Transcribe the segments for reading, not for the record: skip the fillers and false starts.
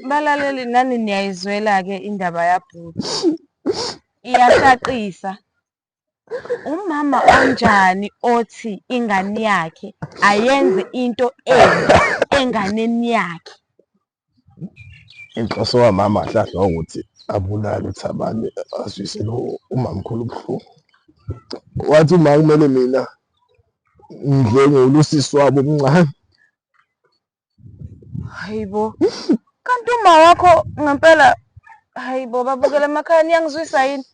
Balaleli nani niyayizwela-ke indaba yabhuti. Iyashaqisa. Umama onjani othi ingane yakhe ayenze into embi enganeni yakhe? Inhloso kamama hlahla ukuthi abulale uThabani azwise lo umamkhulu ubuhlungu. Wathi uma kumele mina ngidlengule usisi wabo omncane. Hayibo. Kanti uma wakho ngempela hayibo babukela emakhaya niyangizwisa yini?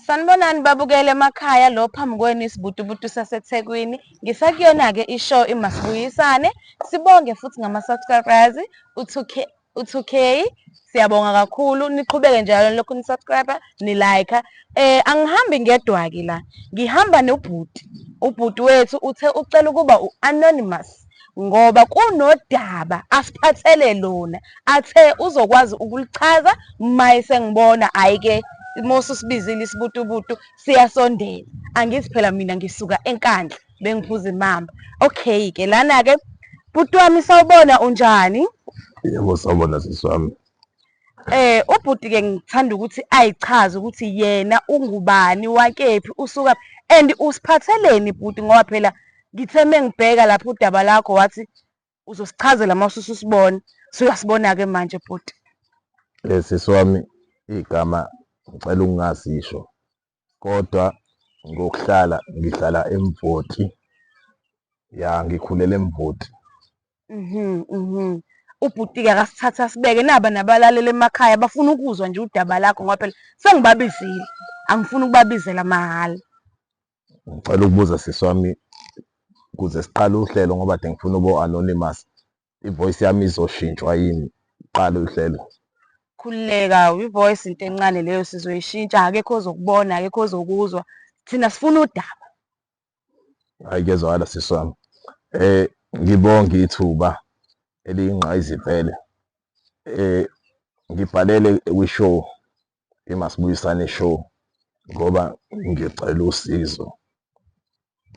Sanibonani babukela emakhaya lo phambi kwenu isibutubutu saseThekwini. Ngisakuyona-ke ishow iMasibuyisane. Sibonge futhi ngama-subscribers u-2K. Siyabonga kakhulu niqhubeke njalo lokhu ni-subscribe ni-like. Angihambi ngedwa-ke la. Ngihamba nobhuti. Ubhuti wethu uthe ucela ukuba u-anonymous ngoba kunodaba asiphathele lona. Athe uzokwazi ukulichaza mayese ngibona ayike mosusibizile isibutubutu siyasondela. Angithi phela mina ngisuka enkandla bengiphuza imamba. Okay-ke lana-ke bhuti wami sawubona unjani? Yebo sawubona sisi wami. Ubhuti-ke ngithanda ukuthi ayichaze ukuthi yena ungubani wakephi usukaphi and usiphatheleni bhuti ngoba phela ngithe mengibheka lapho udaba lakho wathi uzosichazela mawususibona. Suyasibona-ke manje bhuti. Sisi wami igama ngicela ukungazisho kodwa ngokuhlala ngihlala eMvoti. Ya ngikhulele eMvoti. Ubhuti-ke akasithatha sibeke naba nabalaleli emakhaya bafuna ukuzwa nje udaba lakho ngoba phela sengibabizile. Angifuni ukubabizela mahhala. Ngicela ukubuza sisi wami ukuze siqale uhlelo ngoba kade ngifuna ubo-anonymous. I-voice yami izoshintshwa yini qala uhlelo? Khululeka i-voice into encane leyo sizoyishintsha. Akekho ozokubona, akekho ozokuzwa. Thina sifuna udaba. Hhayi kezwakala sisi wami. Ngibonge ithuba eliyingqayizivele. Ngibhalele kwi-show iMasibuyisane show ngoba ngicela usizo.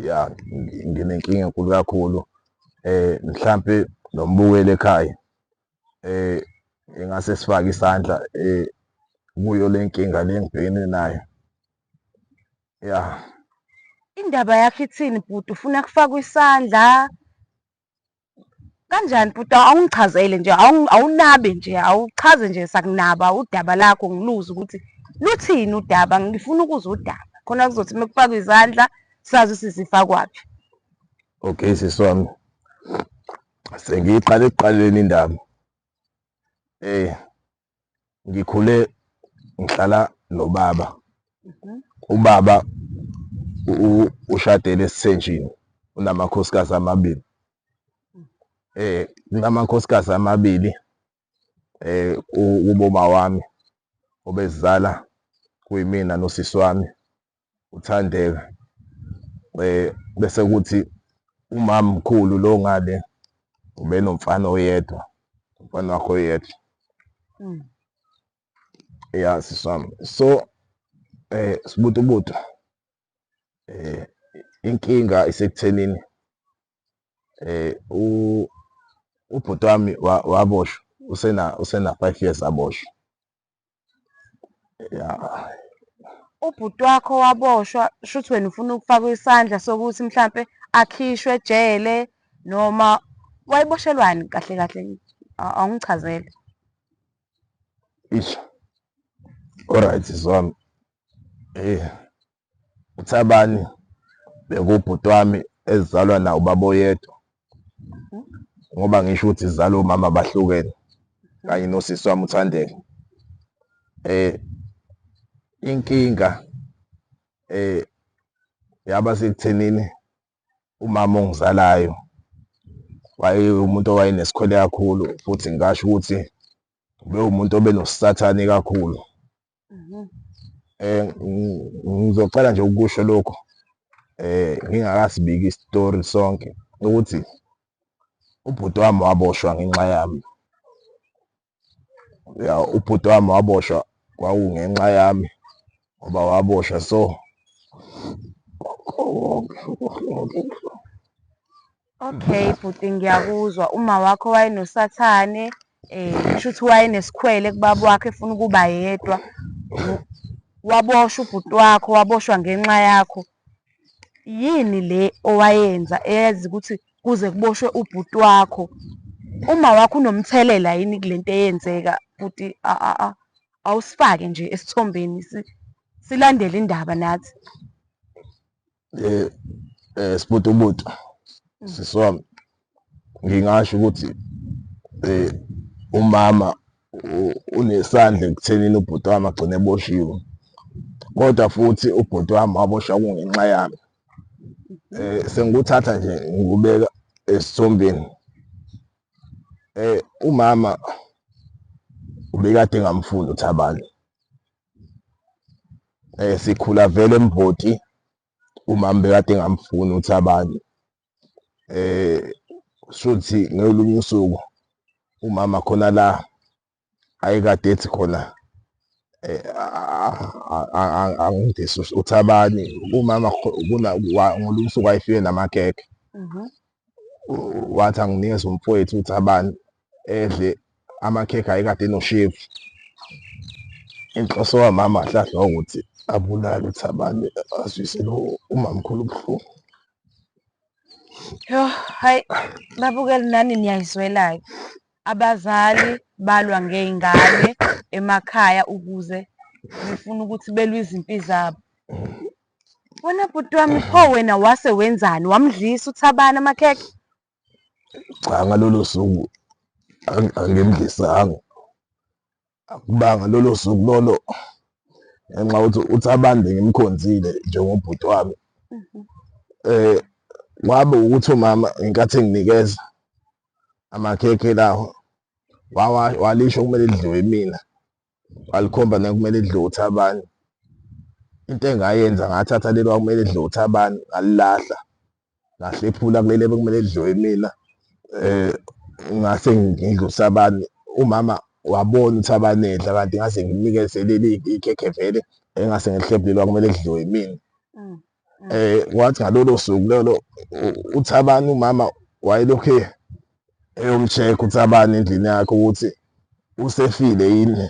Ya nginenkinga enkulu kakhulu. Mhlampe nombukeli ekhaya engase sifake isandla kuyo le nkinga le engibhekene nayo. Ya. Indaba yakho ithini bhuti? Ufuna kufakwa isandla? Kanjani bhuti? Awungichazele nje, awunabe nje, awuchaze nje sakunaba udaba lakho ngiluze ukuthi luthini udaba. Ngifuna ukuzwa udaba khona kuzothi uma kufakwa izandla sazi ukuthi zifakwaphi. Okay sisi wami. Sengiyiqale ekuqaleni indaba. Ngikhule ngihlala nobaba. Ubaba ushadele esithenjini. Unamakhosikazi amabili. Unamakhosikazi amabili. Uboma wami obezala kuyimina nosisi wami uThandeka. Bese kuthi umama mkhulu lo ngale ube nomfana oyedwa. Umfana wakho oyedwa. Ya sisi wami. So sibutubutu. Inkinga isekuthenini ubhuti wami waboshwa usena 5 years aboshwa. Ya. Ubhuti wakho waboshwa shuthi wena ufuna ukufakwa isandla sokuthi mhlampe akhishwe ejele noma wayeboshelwani kahle kahle? Awungichazele. Ish. Alright sisi wami. uThabani bekubhuti wami ezalwa nawo ubaba oyedwa. Ngoba ngisho ukuthi sizalwa umama bahlukene kanye nosisi wami uThandeka. Inkinga yaba sekuthenini umama ongizalayo umuntu owayenesikhwele kakhulu futhi ngasho ukuthi ube umuntu obenosathane kakhulu. Ngizocela nje ukusho lokho ngingakasibiki isitori sonke ukuthi ubhuti wami waboshwa ngenxa yami. Ya ubhuti wami waboshwa kwakungenxa yami ngoba waboshwa so Okay bhuti ngiyakuzwa. Uma wakho wayenosathane kusho ukuthi wayenesikhwele kubaba wakhe efuna ukuba yedwa. Waboshwa ubhuti wakho, waboshwa ngenxa yakho. Yini le owayenza eyazi ukuthi kuze kuboshwe ubhuti wakho? Uma wakho unomthelela yini kulento eyenzeka futhi awusifake nje esithombeni silandele indaba nathi. Sibutubutu sisi wami, ngingasho ukuthi umama unesandla ekuthenini ubhuti wami agcine eboshiwe, kodwa futhi ubhuti wami waboshwa kungenxa yami. Sengikuthatha nje ngikubeka esithombeni. Umama ubekade engamfuni uThabani. Sikhula vele emvoti, umama bekade engamfuni uThabani. Shuthi ngelunye usuku umama khona la ayekade ethi khona angidisi uThabani. Umama ngolunye usuku wayefike namakhekhe, wathi anginikeze umfowethu uThabani edle amakhekhe ayekade enoshevu. Inhloso kamama hlahla ukuthi abulale uThabani azwise lo umamkhulu ubuhlungu. Yo, hayi babukeli nani niyayizwela-ke. Abazali balwa ngey'ngane emakhaya ukuze befuna ukuthi belwe izimpi zabo. Wena bhuti wami, pho wena wase wenzani? Wamdlisa uThabani amakhekhe? Cha, ngalolo suku angimdlisanga. Akubanga lolo suku lolo ngenxa yokuthi uThabani bengimkhonzile njengobhuti wami. Kwabe ukuthi umama ngenkathi enginikeza amakhekhe lawo walisho kumele lidliwe mina, walikhomba nekumele lidliwe uThabani. Into engayenza ngathatha lelo okumele lidliwe uThabani ngalilahla, ngahlephula kuleli bekumele lidliwe mina. Ngase ngidla uThabani. Umama wabona uThabani edla, kanti ngase ngimnikeze leli ikhekhe vele engase ngilihlephulelwa kumele lidliwe mina. Kwathi ngalolo suku lolo uThabani, umama wayelokhu eyomcheck uThabani endlini yakhe ukuthi usefile yini,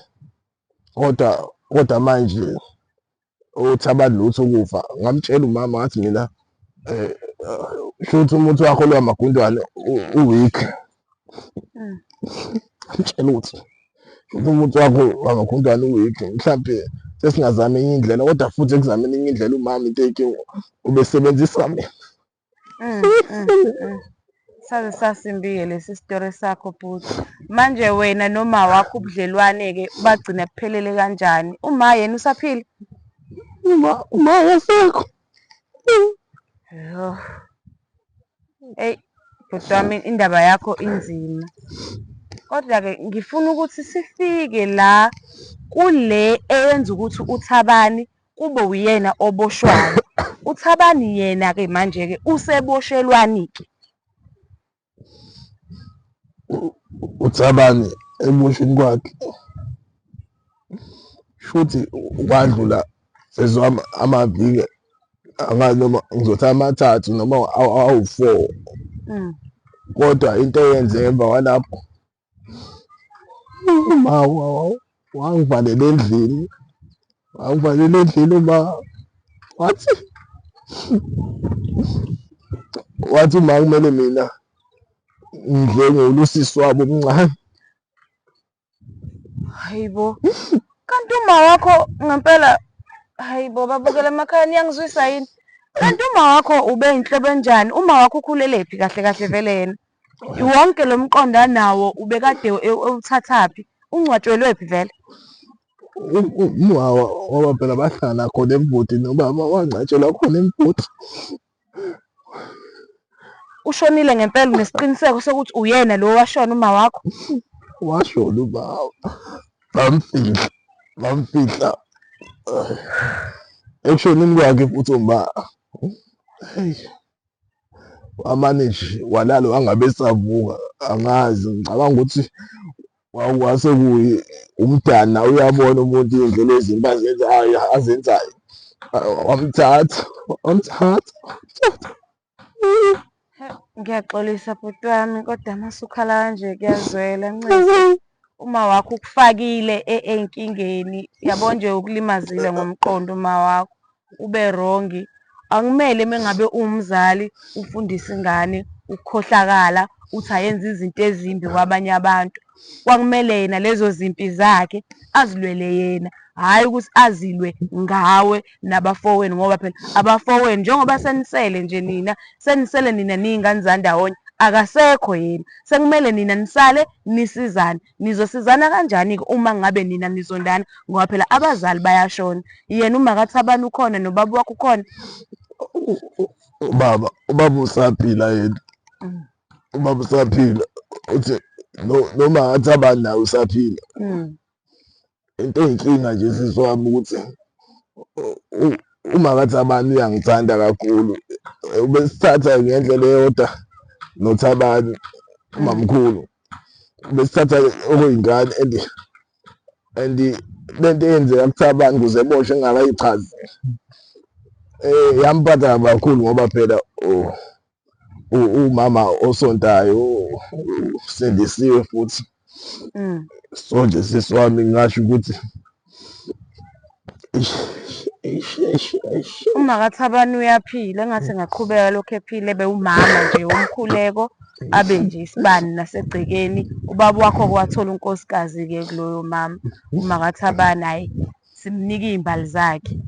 kodwa manje uThabani lutho ukufa. Ngamtshela umama ngathi mina shuthi umuthi wakho lo wamagundwane u-weak. Ngamtshela ukuthi shuthi umuthi wakho wamagundwane u-weak, mhlampe sesingazama enye indlela, kodwa futhi ekuzameni enye indlela umama into eyinkinga ubesebenzisa mina. Saze sasimbi-ke lesi sitori sakho bhuti. Manje wena noma wakho ubudlelwane-ke bagcina buphelele kanjani? Uma yena usaphila? Uma akasekho. Yo. Eyi bhuti wami, indaba yakho inzima. Kodwa-ke ngifuna ukuthi sifike la kule eyenza ukuthi uThabani kube uyena oboshwayo. uThabani yena-ke manje-ke useboshelwani-ke? uThabani eboshweni kwakhe shuthi kwadlula sezwama amaviki angazi noma ngizothi amathathu noma awu-4. Kodwa into eyenzeka emva kwalapho wangivalela endlini, uma wathi uma kumele mina ngidle ngolusisi wabo omncane. Hayibo, kanti uma wakho ngempela, hayibo babukela emakhaya niyangizwisa yini? Kanti uma wakho ube inhlobo enjani? Uma wakho ukhulelephi kahle kahle vele yena? Wonke lo mqondo anawo ubekade ewuthathaphi? Ungcwatshelwephi vele? Ngoba phela bahlala khona emvodini, ubaba wangcwatshelwa khona emvoti. Ushonile ngempela, unesiqiniseko sokuthi uyena lo washona uma wakho? Washona ubaba, bamfihla ekushoneni kwakhe futhi umba wamane nje walala wangabe esavuka. Angazi, ngicabanga ukuthi wase kuyi umdana, uyabona umuntu iy'ndlela ezimbi azenzayo. Wamthatha. Ngiyaxolisa bhuti wami, kodwa mase ukhala kanje kuyazwela ncede. uma wakho ukufakile enkingeni, yabo nje ukulimazile ngomqondo uma wakho ube wrong, akumele mengabe uwumzali ufundise ingane ukukhohlakala uthi ayenza izinto ezimbi kwabanye abantu. Kwakumele yena lezo zimpi zakhe azilwele yena, hhayi ukuthi azilwe ngawe nabafowenu ngoba phela abafowenu njengoba senisele nje nina, senisele nina niy'ngane zandawonye, akasekho yena. Sekumele nina nisale nisizane. Nizosizana kanjani-ke uma ngabe nina nizondana ngoba phela abazali bayashona? Yena uMakaThabane ukhona nobaba wakho ukhona? Ubaba usaphila yena. Ubaba usaphila uthi noMakaThabane naye usaphila. Into eyinkinga nje sisi wami ukuthi uMakaThabane uyangithanda kakhulu. Ubesithatha ngendlela eyodwa noThabane umamkhulu. Besithatha okuyingane and lento eyenzeka kuThabane ukuze eboshwe engakayichazi yamphatha kakhulu ngoba phela umama osontayo usindisiwe futhi. So nje sisi wami ngingasho ukuthi uMakaThabane uyaphila, engathi ngaqhubeka lokhu ephila ebe umama nje womkhuleko, abe nje isibani nasegcekeni. Ubaba wakho-ke wathola unkosikazi-ke kuloyo mama uMakaThabane, hhayi simnika iy'mbali zakhe.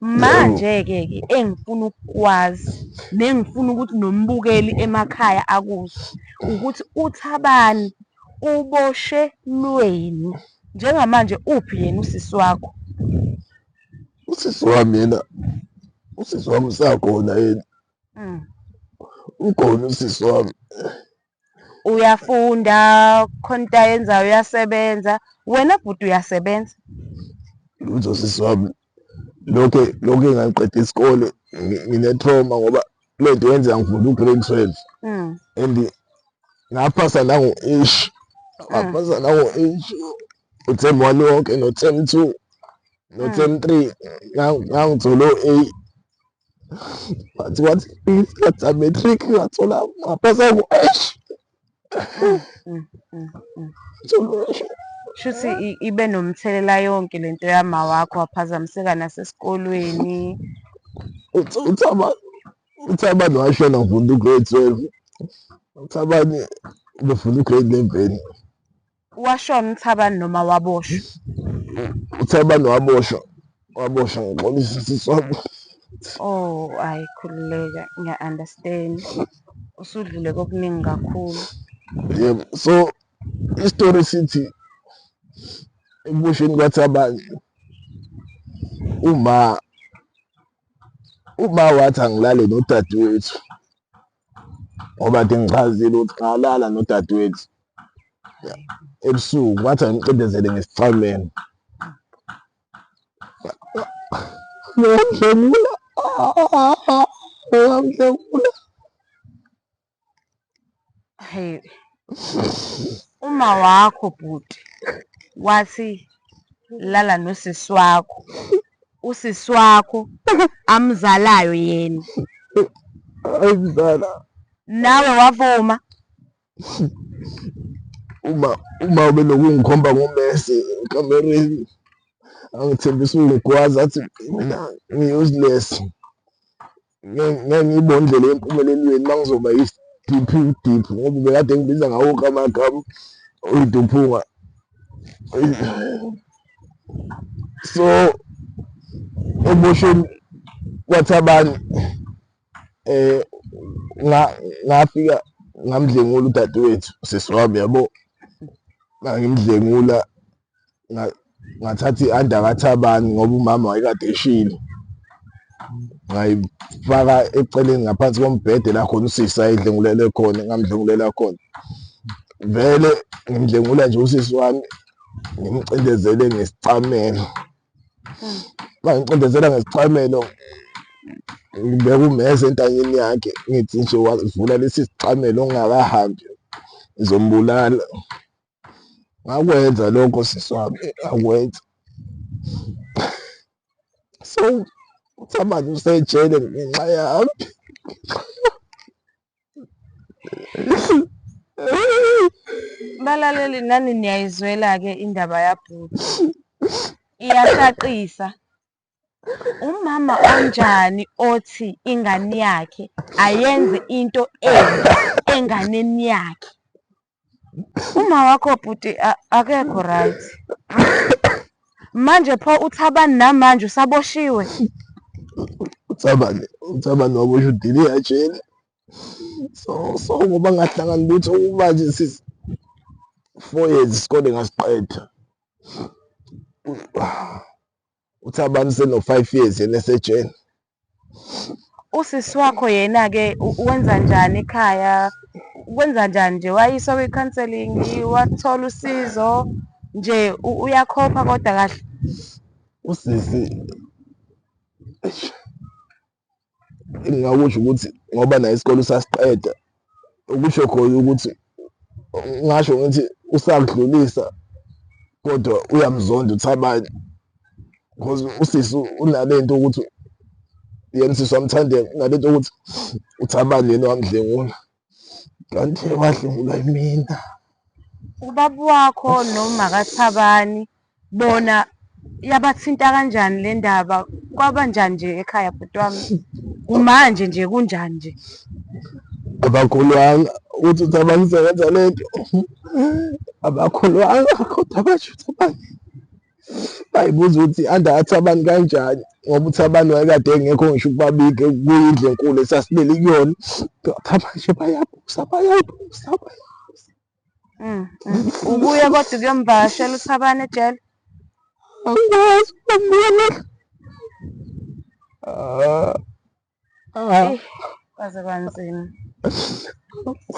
Manje-ke engifuna ukukwazi nengifuna ukuthi nombukeli emakhaya akuzwe ukuthi uThabane uboshelweni njengamanje, uphi yena usisi wakho? usisi wami yena, usisi wami usakhona yena. Ukhona usisi wami. Uyafunda, khona into ayenzayo, uyasebenza. Wena bhuti uyasebenza? Lutho sisi wami, lokhu engangiqeda isikole ngine-trauma ngoba le nto yenzeka ngifunda u-grade 12 and ngaphasa nango-H, ngaphasa nango-H, u-term 1 wonke no-term 2 no-term 3 ngangithola o-A. Bathi kwathi isikhathi sa-matric ngathola ngaphasa ngo-H. Shuthi ibe nomthelela yonke lento yama wakho, waphazamiseka nasesikolweni. uThabane washona ngifunda u-grade 12. uThabane ubefunda u-grade 11. Washona uThabane noma waboshwa? uThabane waboshwa ngixolisa sisi wami. Oh, hhayi khululeka, ngiya-understand. Usudlule kokuningi kakhulu. Yebo, so isitori sithi ekuboshweni kwaThabane uma wathi angilale nodadewethu ngoba kade ngichazile ukuthi ngalala nodadewethu ebusuku, wathi angicindezele ngesicamelo. Ngamhlekula, ngamhlekula. Hey, uma wakho bhuti wathi lala nosisi wakho, usisi wakho amzalayo yena, Ayimzala. nawe wavuma? Uma ubenokungkhomba ngomesi ekamereni angithembisa ungigwaza athi mina ngi-useless. Ngeke ngiyibone indlela yempumelelweni uma ngizoba deep ngoba ubekade ngibiza ngawo wonke amagama uyiduphunga. So ekuboshweni kwaThabane ngafika ngamdlengula udadewethu sisi wami, yabo. Ngangimdlengula ngathatha i-under kaThabane ngoba umama wayekade eshile, ngayifaka eceleni ngaphansi kombhede la khona usisi ayedlengulele khona, ngamdlengulela khona. Vele ngimdlengula nje usisi wami ngimcindezele ngesicamelo. Uma ngimcindezela ngesicamelo ngibeka umese entanyeni yakhe ngithi nje wavula lesi sicamelo ongakahambi ngizombulala. Ngakwenza lokho sisi wami, ngakwenza. So uThabane usejele ngenxa yami. Balaleli nani niyayizwela-ke indaba yabhuti. Iyashaqisa. Umama onjani othi ingane yakhe ayenze into embi enganeni yakhe? Uma wakho bhuti akekho right. Manje pho uThabani namanje usaboshiwe. uThabani waboshwa udili eyajele. So ngoba ngahlangani lutho manje 4 years isikole ngasiqeda. uThabani seno-5 years yena esejele. Usisi wakho yena-ke wenza njani ekhaya? Wenza njani nje? Wayiswa kwi-counselling, wathola usizo nje uyakhopha kodwa kahle? Usisi engingakusho ukuthi ngoba naye isikole usasiqeda, ukusho khona ukuthi ngasho ngithi usakudlulisa kodwa uyamzonda uThabani because usisi unalento ukuthi yena usisi wamthandela, unalento ukuthi uThabani yena wamdlengula kanti wadlengulwa yimina. Ubaba wakho noma kaThabani bona yabathinta kanjani le ndaba? Kwabanjani nje ekhaya bhuti wami? Kumanje nje kunjani nje? Abakholwanga ukuthi uThabani usebenza lento, abakholwanga kodwa basho uThabani bayibuza ukuthi under kaThabani kanjani ngoba uThabani wayekade engekho ngisho ukubabika kuyindlu enkulu esasilele kuyona. Kodwa manje bayabuza. Ubuye kodwa ukuyomvakashela uThabani ejele? Angazi Kwaze kwanzima.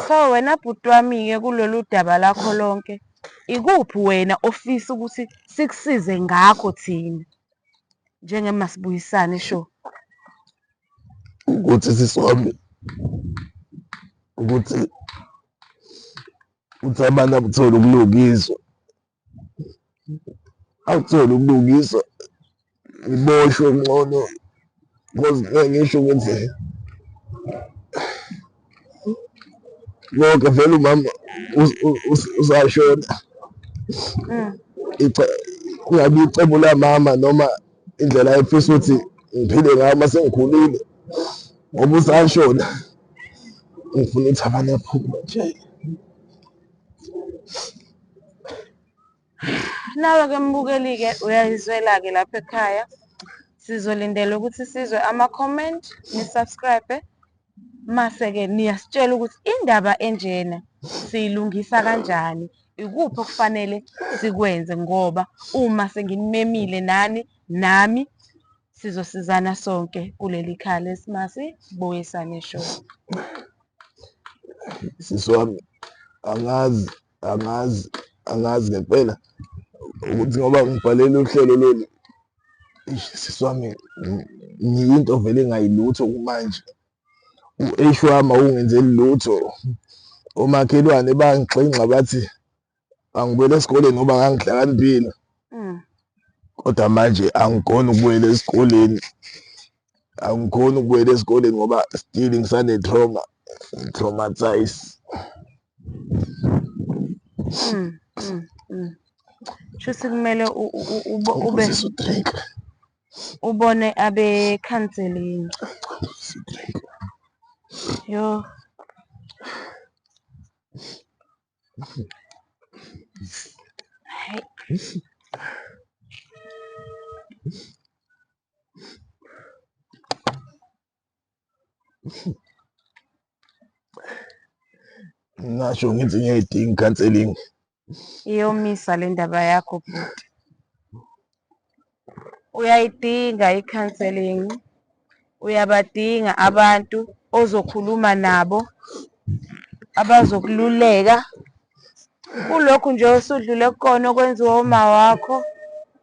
So wena bhuti wami-ke kulolu daba lakho lonke, ikuphi wena ofisa ukuthi sikusize ngakho thina njengeMasibuyisane Show? ukuthi siswami ukuthi uThabani akuthole ubulungiswa, ngiboshwe ngcono because ngeke ngisho ukuthi konke vele umama usashona. Kungabi icebo lamama noma indlela ayefisa ukuthi ngiphile ngayo uma sengikhulile ngoba usashona. Ngifuna uThabani aphume nje. Nawe-ke mbukeli-ke uyayizwela-ke lapha ekhaya. Sizolindela ukuthi sizwe ama-comment, ni-subscribe, mase-ke niyasitshela ukuthi indaba enjena siyilungisa kanjani, ikuphi okufanele sikwenze ngoba uma senginimemile nami sizosizana sonke kuleli khaya leMasibuyisane Show. Sisi wami angazi ngempela ukuthi ngoba ngibhalele uhlelo lolu, sisi wami ngiyinto vele engayilutho kumanje. U-H wami awungenzeli lutho. Omakhelwane bangixenxa bathi angibuyele esikoleni ngoba ngangihlakaniphile. Kodwa manje angikhoni ukubuyela esikoleni ngoba still ngisane-trauma, traumatized. Shuthi kumele ubone abe-counselling. Yo. Hayi. Ngasho ngithi ngiyayidinga i-counselling. Iyomisa le ndaba yakho bhuti. Uyayidinga i-counselling. Uyabadinga abantu ozokhuluma nabo, abazokululeka kulokhu nje osudlule kukona okwenziwa uma wakho,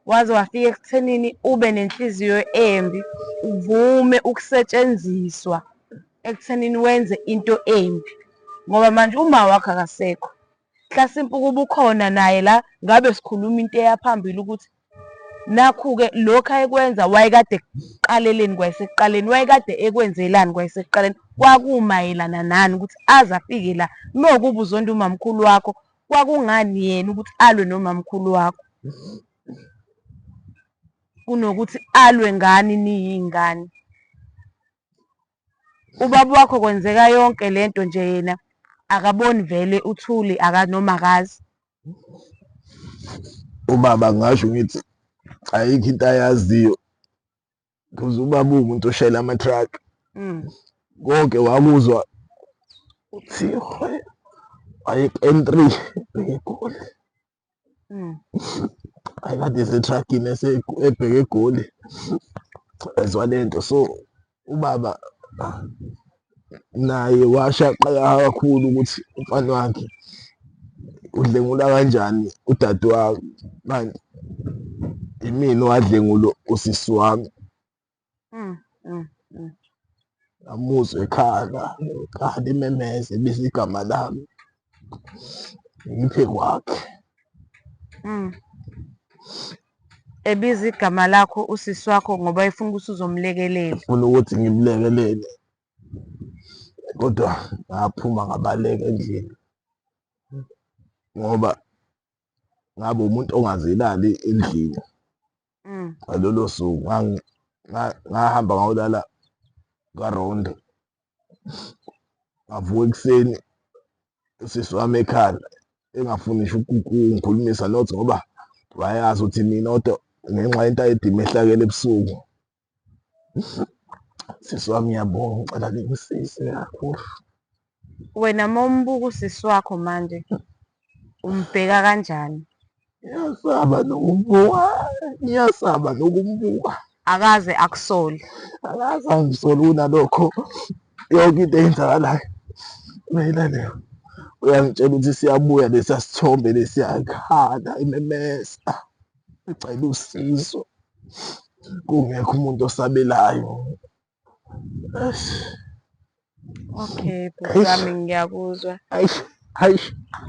waze wafika ekuthenini ube nenhliziyo embi, uvume ukusetshenziswa ekuthenini wenze into embi ngoba manje uma wakho akasekho. Mhlasimpe ukuba ukhona naye la ngabe sikhuluma into eyaphambili ukuthi nakhu-ke lokhu ayekwenza wayekade ekuqaleleni kwayesekuqaleni, wayekade ekwenzelani kwayesekuqaleni, kwakumayelana nani ukuthi aze afike la mawukuba uzonda umamkhulu wakho kwakungani yena ukuthi alwe nomamkhulu wakho kunokuthi alwe ngani niyingane. Ubaba wakho kwenzeka yonke lento nje yena akaboni vele uthuli noma akazi. Ubaba ngasho ngithi ayikho into ayaziyo because ubaba uwumuntu oshayela ama-truck. Konke wakuzwa uthi N3 eGoli. Ayikade esetruckini ebheke eGoli ezwa lento. So ubaba naye washaqeka kakhulu ukuthi umfana wakhe udlengula kanjani udadewabo. Manje imina owadlengulo usisi wami. Amuzwe ekhala imemeze bese igama lami ngiphe kwakhe. Ebiza igama lakho usisi wakho ngoba efuna ukuthi uzomlekelela. Ufuna ukuthi ngimlekelele kodwa ngaphuma ngabaleka endlini ngoba ngabe umuntu ongazilali endlini. Ngalolo suku ngahamba ngawulala kaRondo, ngavuka ekuseni usisi wami ekhala engafuni ngisho ukungikhulumisa nothi ngoba wayazi ukuthi mina kodwa ngenxa yento ayedima ehlakele ebusuku. Sisi wami ngiyabonga ngicela ngingisize kakhulu. Wena mawumbuka usisi wakho manje umbheka kanjani? Ngiyasaba nokumbuka. Akaze akusole. Akaze angisole kunalokho yonke into eyenzakalayo mayelana uyangitshela ukuthi siyabuya lesiya sithombe lesiyakhala imemesa ecela usizo kungekho umuntu osabelayo. Okay, bhuti wami ngiyakuzwa. Hayi.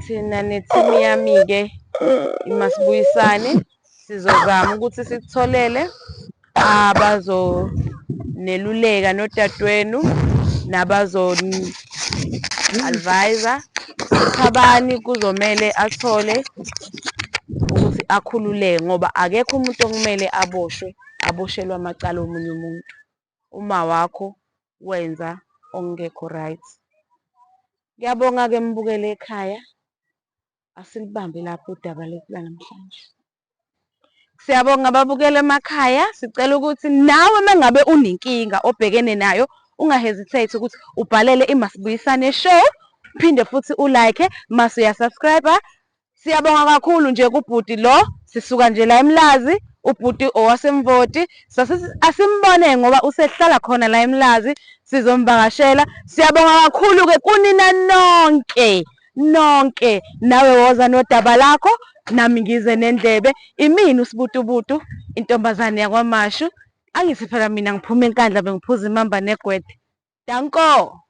Thina nethimu yami-ke imasibuyisane sizozama ukuthi sikutholele abazoneluleka nodadewenu nabazo-advisor khabani kuzomele athole ukuthi akhululeke ngoba akekho umuntu okumele aboshelwe amacala omunye umuntu. Uma wakho wenza okungekho right. Ngiyabonga-ke mbukele ekhaya, asilibambe lapho udaba lethu lanamhlanje. Siyabonga ababukeli emakhaya, sicela ukuthi nawe mengabe unenkinga obhekene nayo ungahesitate ukuthi ubhalele iMasibuyisane Show, uphinde futhi ulike mase uyasubscribe. Siyabonga kakhulu nje kubhuti lo, sisuka nje la eMlazi, ubhuti owasemvoti. Asimbone ngoba usehlala khona la eMlazi, sizombakashela. Siyabonga kakhulu-ke kunina nonke nawe woza nodaba lakho nami ngize nendlebe. Imina uSibutubutu intombazane yakwaMashu. Angithi phela mina ngiphuma enkandla bengiphuza imamba negwede. Danko.